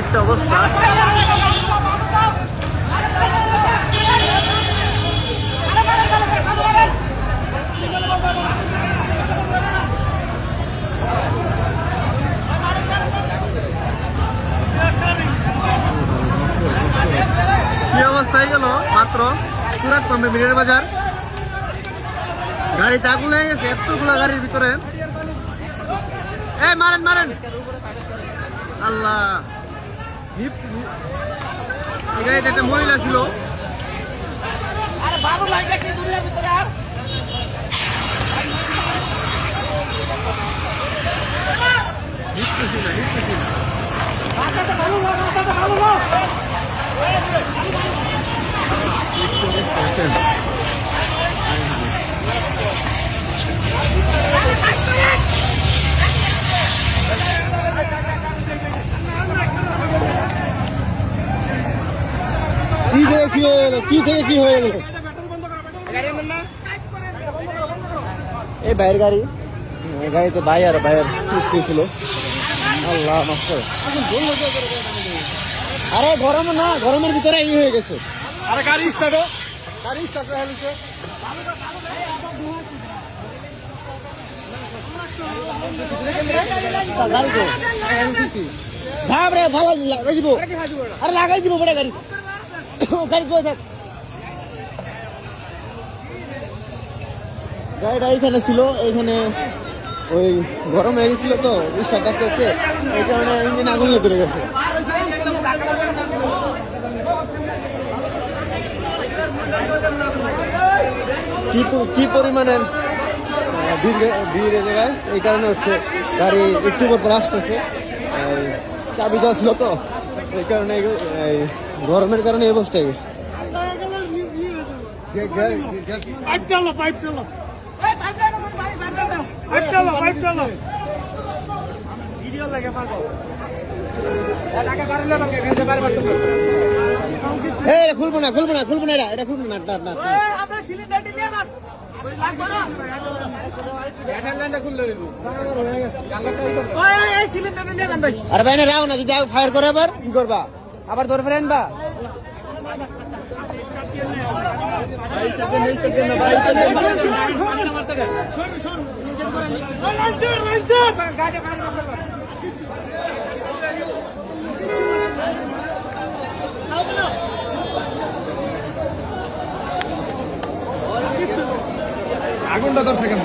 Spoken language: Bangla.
একটা অবস্থা। কি অবস্থা হয়ে গেল মাত্র সুরাত পাম্পে মিনের বাজার। গাড়িতে আগুন হয়ে গেছে এতগুলা গাড়ির ভিতরে। মারেন মারেন আল্লাহ। এই গাড়িতে একটা মহিলা ছিল। কি থেকে কি হয়ে গেল? এই বাইরের গাড়ি, গাড়িতে ভাই আর ভাইয়ের স্ত্রী ছিল। আল্লাহ মাফ করে। আরে গরম না, গরমের ভিতরে এই হয়ে গেছে। আরে গাড়ি স্টার্ট হয়েছে। ভাবরে ভালো লাগাই দিব। আরে লাগাই দিব বড় গাড়ি। গাড়ি কই থাক। গাড়িটা এইখানে ছিল, এইখানে ওই গরম হয়ে গেছিল তো রিক্সাটা করতে, এই কারণে ইঞ্জিন আগুন ধরে গেছে। কি পরিমাণের ভিড় জায়গায়, এই কারণে হচ্ছে গাড়ি একটু পর আসতেছে। চাবি দেওয়া ছিল তো, এই কারণে গরমের কারণে এই অবস্থা গেছে। খুলবো না এটা খুলবো না। আরে ভাই না রাও না, যদি ফায়ার করে আবার কি করবা? আবার ধরে ফেলে আনবা। আগুনটা ধরছে কেন?